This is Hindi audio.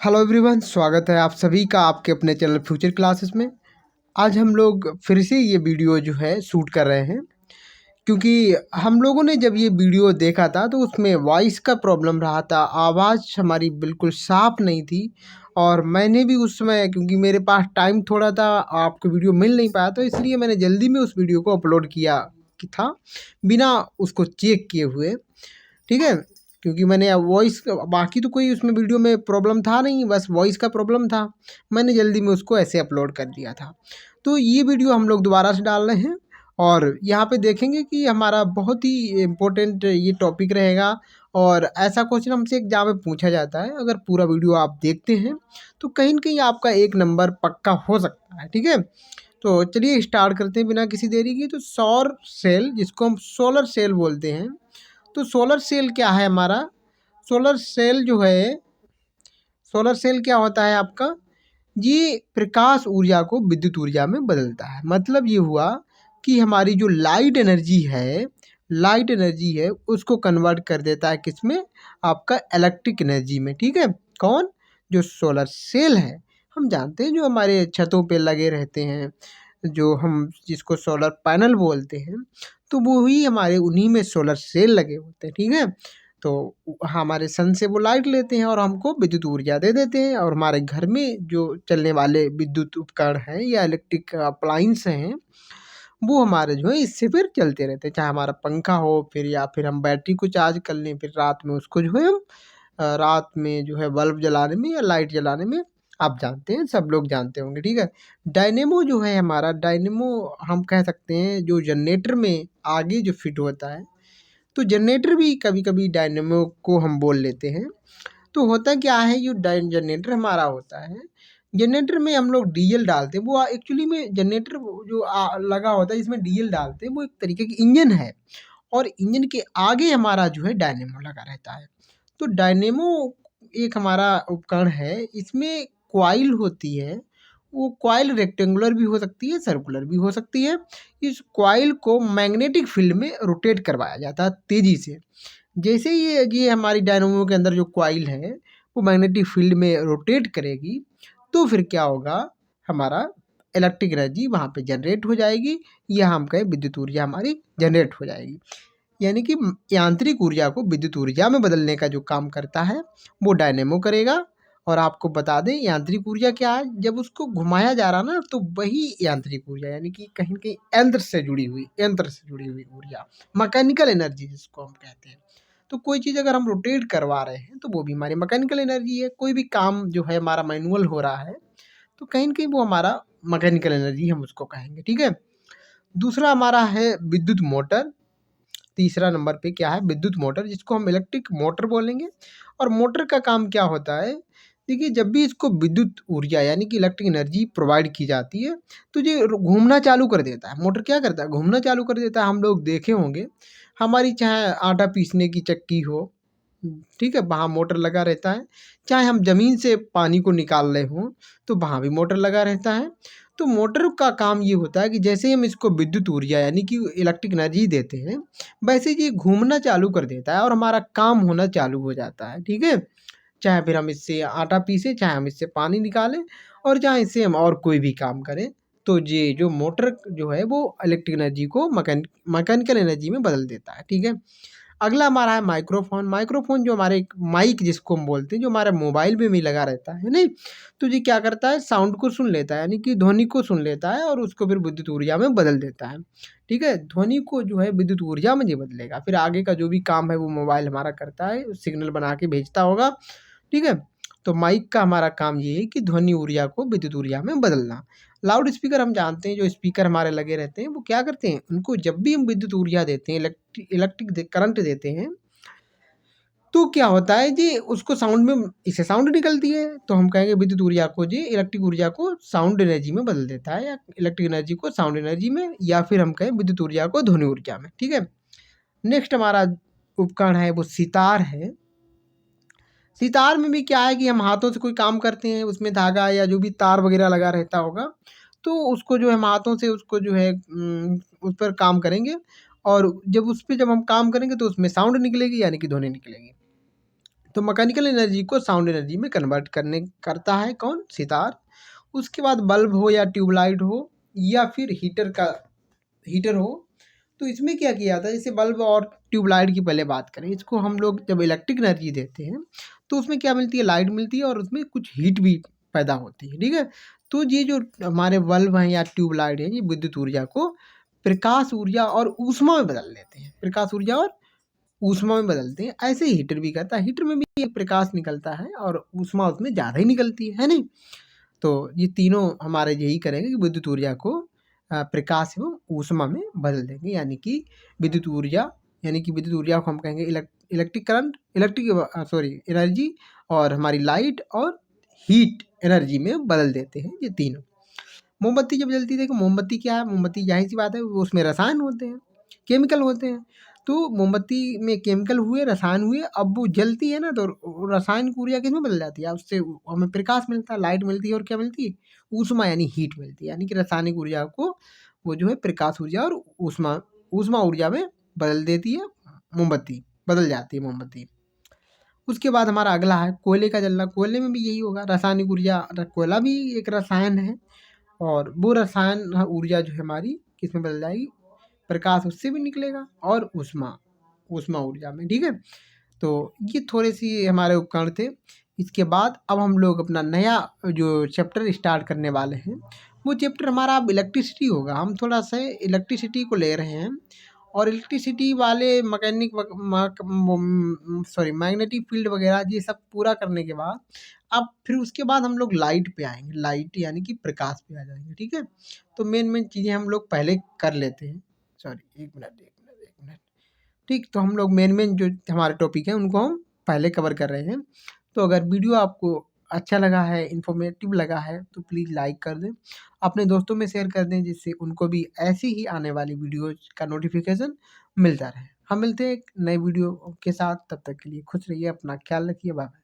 हेलो एवरीवन, स्वागत है आप सभी का आपके अपने चैनल फ्यूचर क्लासेस में। आज हम लोग फिर से ये वीडियो जो है शूट कर रहे हैं, क्योंकि हम लोगों ने जब ये वीडियो देखा था तो उसमें वॉइस का प्रॉब्लम रहा था, आवाज़ हमारी बिल्कुल साफ़ नहीं थी। और मैंने भी उस समय, क्योंकि मेरे पास टाइम थोड़ा था, आपको वीडियो मिल नहीं पाया, तो इसलिए मैंने जल्दी में उस वीडियो को अपलोड किया कि था, बिना उसको चेक किए हुए। ठीक है, क्योंकि मैंने वॉइस, बाकी तो कोई उसमें वीडियो में प्रॉब्लम था नहीं, बस वॉइस का प्रॉब्लम था। मैंने जल्दी में उसको ऐसे अपलोड कर दिया था। तो ये वीडियो हम लोग दोबारा से डाल रहे हैं और यहाँ पे देखेंगे कि हमारा बहुत ही इम्पोर्टेंट ये टॉपिक रहेगा। और ऐसा क्वेश्चन हमसे एग्जाम में पूछा जाता है, अगर पूरा वीडियो आप देखते हैं तो कहीं न कहीं आपका एक नंबर पक्का हो सकता है। ठीक है, तो चलिए स्टार्ट करते हैं बिना किसी देरी के। तो सौर सेल, जिसको हम सोलर सेल बोलते हैं, तो सोलर सेल क्या है हमारा? सोलर सेल जो है, सोलर सेल क्या होता है आपका? ये प्रकाश ऊर्जा को विद्युत ऊर्जा में बदलता है। मतलब ये हुआ कि हमारी जो लाइट एनर्जी है उसको कन्वर्ट कर देता है किसमें? आपका इलेक्ट्रिक एनर्जी में। ठीक है, कौन? जो सोलर सेल है। हम जानते हैं जो हमारे छतों पे लगे रहते हैं, जो हम जिसको सोलर पैनल बोलते हैं, तो वो ही हमारे उन्हीं में सोलर सेल लगे होते हैं। ठीक है, तो हमारे सन से वो लाइट लेते हैं और हमको विद्युत ऊर्जा दे देते हैं। और हमारे घर में जो चलने वाले विद्युत उपकरण हैं या इलेक्ट्रिक अप्लायंस हैं, वो हमारे जो है इससे फिर चलते रहते हैं। चाहे हमारा पंखा हो, फिर या फिर हम बैटरी को चार्ज कर लें, फिर रात में उसको जो है हम रात में जो है बल्ब जलाने में या लाइट जलाने में, आप जानते हैं, सब लोग जानते होंगे। ठीक है, डायनेमो जो है हमारा, डायनेमो हम कह सकते हैं जो जनरेटर में आगे जो फिट होता है, तो जनरेटर भी कभी-कभी डायनेमो को हम बोल लेते हैं। तो होता क्या है, जो जनरेटर हमारा होता है, जनरेटर में हम लोग डीजल डालते हैं। वो एक्चुअली में जनरेटर जो लगा होता है जिसमें डीजल डालते हैं, वो एक तरीके की इंजन है। और इंजन के आगे हमारा जो है डायनेमो लगा रहता है। तो डायनेमो एक हमारा उपकरण है, इसमें कॉइल होती है। वो कॉइल रेक्टेंगुलर भी हो सकती है, सर्कुलर भी हो सकती है। इस कॉइल को मैग्नेटिक फील्ड में रोटेट करवाया जाता है तेज़ी से। जैसे ही ये हमारी डायनेमो के अंदर जो कॉइल है वो मैग्नेटिक फील्ड में रोटेट करेगी, तो फिर क्या होगा, हमारा इलेक्ट्रिक एनर्जी वहाँ पे जनरेट हो जाएगी, या हम कहें विद्युत ऊर्जा हमारी जनरेट हो जाएगी। यानी कि यांत्रिक ऊर्जा को विद्युत ऊर्जा में बदलने का जो काम करता है वो डायनेमो करेगा। और आपको बता दें यांत्रिक ऊर्जा क्या है, जब उसको घुमाया जा रहा ना, तो वही यांत्रिक ऊर्जा, यानी कि कहीं न कहीं यंत्र से जुड़ी हुई ऊर्जा, मैकेनिकल एनर्जी जिसको हम कहते हैं। तो कोई चीज़ अगर हम रोटेट करवा रहे हैं तो वो भी हमारी मैकेनिकल एनर्जी है। कोई भी काम जो है हमारा मैनुअल हो रहा है, तो कहीं न कहीं वो हमारा मैकेनिकल एनर्जी हम उसको कहेंगे। ठीक है? दूसरा हमारा है विद्युत मोटर। तीसरा नंबर पे क्या है? विद्युत मोटर, जिसको हम इलेक्ट्रिक मोटर बोलेंगे। और मोटर का काम क्या होता है? देखिए, जब भी इसको विद्युत ऊर्जा यानी कि इलेक्ट्रिक एनर्जी प्रोवाइड की जाती है, तो ये घूमना चालू कर देता है। मोटर क्या करता है? घूमना चालू कर देता है। हम लोग देखे होंगे, हमारी चाहे आटा पीसने की चक्की हो, ठीक है, वहाँ मोटर लगा रहता है। चाहे हम ज़मीन से पानी को निकाल रहे हों, तो वहाँ भी मोटर लगा रहता है। तो मोटर का काम ये होता है कि जैसे ही हम इसको विद्युत ऊर्जा यानी कि इलेक्ट्रिक एनर्जी देते हैं, वैसे ये घूमना चालू कर देता है और हमारा काम होना चालू हो जाता है। ठीक है? चाहे फिर हम इससे आटा पीसें, चाहे हम इससे पानी निकालें, और चाहे इससे हम और कोई भी काम करें, तो ये जो मोटर जो है वो इलेक्ट्रिक एनर्जी को मैकेनिकल एनर्जी में बदल देता है। ठीक है? अगला हमारा है माइक्रोफ़ोन। माइक्रोफ़ोन जो हमारे माइक जिसको हम बोलते हैं, जो हमारे मोबाइल में भी लगा रहता है नहीं? तो ये क्या करता है, साउंड को सुन लेता है, यानी कि ध्वनि को सुन लेता है और उसको फिर विद्युत ऊर्जा में बदल देता है। ठीक है? ध्वनि को जो है विद्युत ऊर्जा में ये बदलेगा। फिर आगे का जो भी काम है वो मोबाइल हमारा करता है, सिग्नल बना के भेजता होगा। ठीक है? तो माइक का हमारा काम ये है कि ध्वनि ऊर्जा को विद्युत ऊर्जा में बदलना। लाउड स्पीकर हम जानते हैं, जो स्पीकर हमारे लगे रहते हैं, वो क्या करते हैं, उनको जब भी हम विद्युत ऊर्जा देते हैं, इलेक्ट्रिक करंट देते हैं, तो क्या होता है जी, उसको साउंड में, इससे साउंड निकलती है, तो हम कहेंगे विद्युत ऊर्जा को जी, इलेक्ट्रिक ऊर्जा को साउंड एनर्जी में बदल देता है, या इलेक्ट्रिक एनर्जी को साउंड एनर्जी में, या फिर हम कहें विद्युत ऊर्जा को ध्वनि ऊर्जा में। ठीक है? नेक्स्ट हमारा उपकरण है वो सितार है। सितार में भी क्या है कि हम हाथों से कोई काम करते हैं, उसमें धागा या जो भी तार वगैरह लगा रहता होगा, तो उसको जो है हम हाथों से उसको जो है उस पर काम करेंगे। और जब उस पे जब हम काम करेंगे तो उसमें साउंड निकलेगी, यानी कि ध्वनि निकलेगी। तो मैकेनिकल एनर्जी को साउंड एनर्जी में कन्वर्ट करता है कौन? सितार। उसके बाद बल्ब हो या ट्यूबलाइट हो या फिर हीटर हो, तो इसमें क्या किया जाता है, जैसे बल्ब और ट्यूबलाइट की पहले बात करें, इसको हम लोग जब इलेक्ट्रिक एनर्जी देते हैं तो उसमें क्या मिलती है? लाइट मिलती है और उसमें कुछ हीट भी पैदा होती है, ठीक है। तो ये जो हमारे बल्ब हैं या ट्यूबलाइट हैं, ये विद्युत ऊर्जा को प्रकाश ऊर्जा और ऊष्मा में बदल देते हैं, प्रकाश ऊर्जा और ऊष्मा में बदलते हैं। ऐसे ही हीटर भी करता है, हीटर में भी एक प्रकाश निकलता है और ऊष्मा उसमें ज़्यादा ही निकलती है नहीं? तो ये तीनों हमारे यही करेंगे कि विद्युत ऊर्जा को प्रकाश एवं ऊष्मा में बदल देंगे, यानी कि विद्युत ऊर्जा को हम कहेंगे इलेक्ट्रिक करंट, एनर्जी, और हमारी लाइट और हीट एनर्जी में बदल देते हैं ये तीनों। मोमबत्ती जब जलती है, देखो मोमबत्ती क्या है? मोमबत्ती ज़ाहिर सी बात है, वो उसमें रसायन होते हैं, केमिकल होते हैं। तो मोमबत्ती में केमिकल हुए, रसायन हुए, अब वो जलती है ना, तो रासायनिक ऊर्जा किसमें बदल जाती है? उससे हमें प्रकाश मिलता है, लाइट मिलती है, और क्या मिलती है? ऊष्मा यानी हीट मिलती है। यानी कि रासायनिक ऊर्जा को वो जो है प्रकाश ऊर्जा और ऊष्मा ऊष्मा ऊर्जा में बदल देती है, मोमबत्ती बदल जाती है मोमबत्ती। उसके बाद हमारा अगला है कोयले का जलना। कोयले में भी यही होगा, रासायनिक ऊर्जा, कोयला भी एक रसायन है, और वो रसायन ऊर्जा जो है हमारी किसमें बदल जाएगी? प्रकाश उससे भी निकलेगा और ऊष्मा ऊष्मा ऊर्जा में, ठीक है। तो ये थोड़े सी हमारे उपकरण थे। इसके बाद अब हम लोग अपना नया जो चैप्टर स्टार्ट करने वाले हैं, वो चैप्टर हमारा अब इलेक्ट्रिसिटी होगा। हम थोड़ा सा इलेक्ट्रिसिटी को ले रहे हैं, और इलेक्ट्रिसिटी वाले मैग्नेटिक फील्ड वगैरह ये सब पूरा करने के बाद अब फिर उसके बाद हम लोग लाइट पे आएंगे, लाइट यानी कि प्रकाश पे आ जाएंगे, ठीक है। तो मेन मेन चीज़ें हम लोग पहले कर लेते हैं। सॉरी, एक मिनट। ठीक, तो हम लोग मेन मेन जो हमारे टॉपिक हैं उनको हम पहले कवर कर रहे हैं। तो अगर वीडियो आपको अच्छा लगा है, इन्फॉर्मेटिव लगा है, तो प्लीज़ लाइक कर दें, अपने दोस्तों में शेयर कर दें, जिससे उनको भी ऐसी ही आने वाली वीडियोज़ का नोटिफिकेशन मिलता रहे। हम मिलते हैं एक नए वीडियो के साथ, तब तक के लिए खुश रहिए, अपना ख्याल रखिए, बाय बाय।